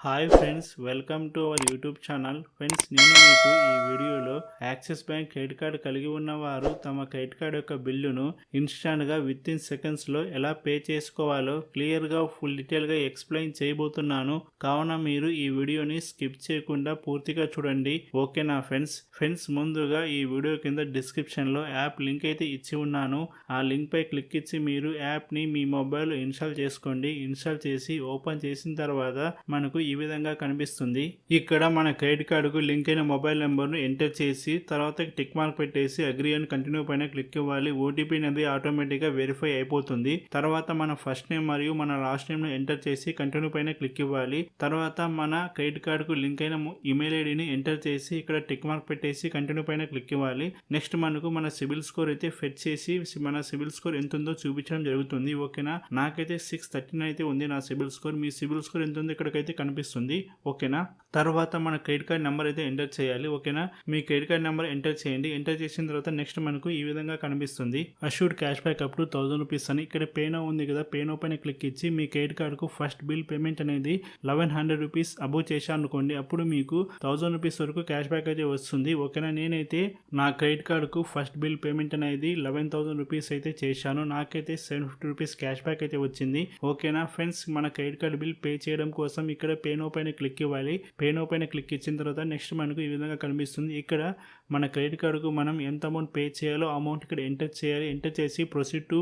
Hi friends, welcome to our YouTube channel. Friends, నేను మీకు ఈ వీడియోలో యాక్సిస్ బ్యాంక్ క్రెడిట్ కార్డు కలిగి ఉన్నవారు తమ క్రెడిట్ కార్డు యొక్క బిల్లును ఇన్స్టాంట్గా విత్ ఇన్ సెకండ్స్లో ఎలా పే చేసుకోవాలో క్లియర్గా ఫుల్ డీటెయిల్గా ఎక్స్ప్లెయిన్ చేయబోతున్నాను. కావున మీరు ఈ వీడియోని స్కిప్ చేయకుండా పూర్తిగా చూడండి. ఓకేనా ఫ్రెండ్స్, ముందుగా ఈ వీడియో కింద డిస్క్రిప్షన్లో యాప్ లింక్ అయితే ఇచ్చి ఉన్నాను. ఆ లింక్ పై క్లిక్ ఇచ్చి మీరు యాప్ని మీ మొబైల్ ఇన్స్టాల్ చేసుకోండి. ఇన్స్టాల్ చేసి ఓపెన్ చేసిన తర్వాత మనకు ఈ విధంగా కనిపిస్తుంది. ఇక్కడ మన క్రెడిట్ కార్డుకు లింక్ అయిన మొబైల్ నెంబర్ను ఎంటర్ చేసి తర్వాత టిక్ మార్క్ పెట్టేసి అగ్రీ అండ్ కంటిన్యూ పైన క్లిక్ ఇవ్వాలి. ఓటీపీ అనేది ఆటోమేటిక్గా వెరిఫై అయిపోతుంది. తర్వాత మన ఫస్ట్ నేమ్ మరియు మన లాస్ట్ నేమ్ ను ఎంటర్ చేసి కంటిన్యూ పైన క్లిక్ ఇవ్వాలి. తర్వాత మన క్రెడిట్ కార్డుకు లింక్ అయిన ఇమెయిల్ ఐడిని ఎంటర్ చేసి ఇక్కడ టిక్ మార్క్ పెట్టేసి కంటిన్యూ పైన క్లిక్ ఇవ్వాలి. నెక్స్ట్ మనకు మన సిబిల్ స్కోర్ అయితే ఫెచ్ చేసి మన సిబిల్ స్కోర్ ఎంత ఉందో చూపించడం జరుగుతుంది. ఓకేనా, నాకైతే 639 అయితే ఉంది నా సిబిల్ స్కోర్. మీ సిబిల్ స్కోర్ ఎంత ఉంది ఇక్కడికైతే కనిపిస్తుంది. ఓకేనా, తర్వాత మన క్రెడిట్ కార్డ్ నెంబర్ అయితే ఎంటర్ చేయాలి. ఓకేనా, మీ క్రెడిట్ కార్డ్ నెంబర్ ఎంటర్ చేయండి. ఎంటర్ చేసిన తర్వాత నెక్స్ట్ మనకు ఈ విధంగా కనిపిస్తుంది. Assured cash back up to 1000 rupees అని. ఇక్కడ పే నౌ ఉంది కదా, పే నౌ పైన క్లిక్ ఇచ్చి మీ క్రెడిట్ కార్డుకు ఫస్ట్ బిల్ పేమెంట్ అనేది 1100 రూపీస్ అబోవ్ చేశాను అనుకోండి, అప్పుడు మీకు 1000 రూపీస్ వరకు క్యాష్ బ్యాక్ అయితే వస్తుంది. ఓకేనా, నేనైతే నా క్రెడిట్ కార్డుకు ఫస్ట్ బిల్ పేమెంట్ అనేది 11,000 రూపీస్ అయితే చేశాను. నాకైతే 750 రూపీస్ క్యాష్ బ్యాక్ అయితే వచ్చింది. ఓకేనా ఫ్రెండ్స్, మన క్రెడిట్ కార్డ్ బిల్ పే చేయడం కోసం ఇక్కడ పే నౌ పైన క్లిక్ ఇవ్వాలి. పే నౌ పైన క్లిక్ ఇచ్చిన తర్వాత నెక్స్ట్ మనకు ఈ విధంగా కనిపిస్తుంది. ఇక్కడ మన క్రెడిట్ కార్డుకు మనం ఎంత అమౌంట్ పే చేయాలో అమౌంట్ ఇక్కడ ఎంటర్ చేయాలి. ఎంటర్ చేసి ప్రొసీడ్ టు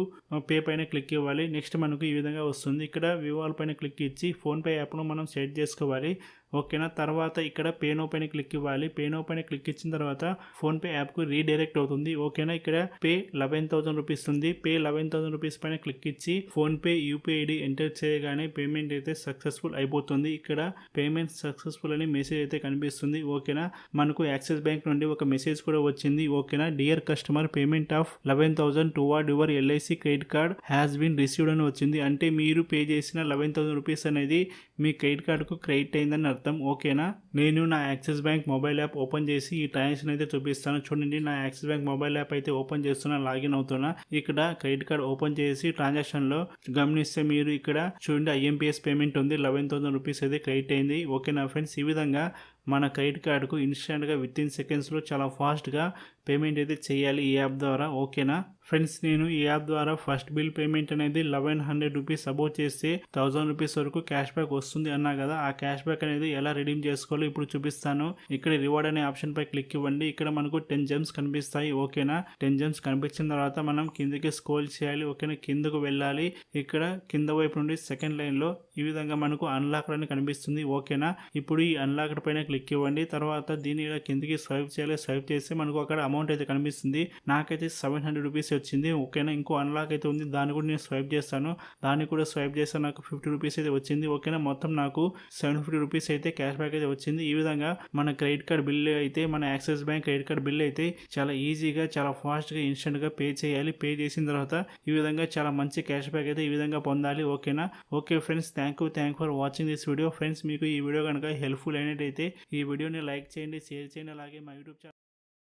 పే పైన క్లిక్ ఇవ్వాలి. నెక్స్ట్ మనకు ఈ విధంగా వస్తుంది. ఇక్కడ వివాల్ పైన క్లిక్ ఇచ్చి ఫోన్పే యాప్ను మనం సెట్ చేసుకోవాలి. ఓకేనా, తర్వాత ఇక్కడ పే నౌ పైన క్లిక్ ఇవ్వాలి. పే నౌ పైన క్లిక్ ఇచ్చిన తర్వాత ఫోన్పే యాప్కు రీడైరెక్ట్ అవుతుంది. ఓకేనా, ఇక్కడ పే 11,000 రూపీస్ ఉంది. పే 11,000 రూపీస్ పైన క్లిక్ ఇచ్చి ఫోన్పే యూపీఐ ఐడి ఎంటర్ చేయగానే పేమెంట్ అయితే సక్సెస్ఫుల్ అయిపోతుంది. ఇక్కడ పేమెంట్ సక్సెస్ఫుల్ అని మెసేజ్ అయితే కనిపిస్తుంది. ఓకేనా, మనకు యాక్సిస్ బ్యాంక్ నుండి ఒక మెసేజ్ కూడా వచ్చింది. ఓకేనా, dear customer, payment of 11,000 toward your LIC credit card has been received అని వచ్చింది. అంటే మీరు పే చేసిన 11,000 రూపీస్ అనేది మీ క్రెడిట్ కార్డుకు క్రెడిట్ అయిందని అర్థం. ఓకేనా, నేను నా axis bank mobile app open చేసి ఈ ట్రాన్సాక్షన్ అయితే చూపిస్తాను. చూడండి, నా యాక్సిస్ బ్యాంక్ మొబైల్ యాప్ అయితే ఓపెన్ చేస్తున్నా, లాగిన్ అవుతున్నా. ఇక్కడ క్రెడిట్ కార్డ్ ఓపెన్ చేసి ట్రాన్సాక్షన్ లో గమనిస్తే మీరు ఇక్కడ చూడండి ఐఎంపీఎస్ పేమెంట్ ఉంది. 11,000 రూపీస్ అయితే క్రెడిట్ అయింది. ఓకేనా ఫ్రెండ్స్, ఈ విధంగా మన క్రెడిట్ కార్డుకు ఇన్స్టెంట్గా విత్ ఇన్ సెకండ్స్లో చాలా ఫాస్ట్గా పేమెంట్ అయితే చేయాలి ఈ యాప్ ద్వారా. ఓకేనా ఫ్రెండ్స్, నేను ఈ యాప్ ద్వారా ఫస్ట్ బిల్ పేమెంట్ అనేది 1100 రూపీస్ అబోవ్ చేస్తే 1000 రూపీస్ వరకు క్యాష్ బ్యాక్ వస్తుంది అన్నా కదా. ఆ క్యాష్ బ్యాక్ అనేది ఎలా రిడీమ్ చేసుకోవాలో ఇప్పుడు చూపిస్తాను. ఇక్కడ రివార్డ్ అనే ఆప్షన్ పై క్లిక్ ఇవ్వండి. ఇక్కడ మనకు 10 జెమ్స్ కనిపిస్తాయి. ఓకేనా, 10 జెమ్స్ కనిపించిన తర్వాత మనం కిందకి స్క్రోల్ చేయాలి. ఓకేనా, కిందకు వెళ్ళాలి. ఇక్కడ కింద వైపు నుండి సెకండ్ లైన్ లో ఈ విధంగా మనకు అన్లాక్డ్ అని కనిపిస్తుంది. ఓకేనా, ఇప్పుడు ఈ అన్లాక్డ్ పైన క్లిక్ ఇవ్వండి. తర్వాత దీన్ని ఇలా కిందకి స్వైప్ చేయాలి. స్వైప్ చేస్తే మనకు అక్కడ అమౌంట్ అయితే కనిపిస్తుంది. నాకైతే 700 రూపీస్ వచ్చింది. ఓకేనా, ఇంకో అన్లాక్ అయితే ఉంది, దాన్ని కూడా నేను స్వైప్ చేస్తాను. దాన్ని కూడా స్వైప్ చేస్తే నాకు 50 రూపీస్ అయితే వచ్చింది. ఓకేనా, మొత్తం నాకు 750 రూపీస్ అయితే క్యాష్ బ్యాక్ అయితే వచ్చింది. ఈ విధంగా మన క్రెడిట్ కార్డ్ బిల్ అయితే, మన axis bank credit card bill అయితే చాలా ఈజీగా, చాలా ఫాస్ట్గా, ఇన్స్టెంట్గా పే చేయాలి. పే చేసిన తర్వాత ఈ విధంగా చాలా మంచి క్యాష్ బ్యాక్ అయితే ఈ విధంగా పొందాలి. ఓకేనా, okay friends, thank you for watching this video. Friends, మీకు ఈ వీడియో కనుక హెల్ప్ఫుల్ అయినట్టయితే ఈ వీడియోని లైక్ చేయండి, షేర్ చేయండి. అలాగే మా యూట్యూబ్ ఛానల్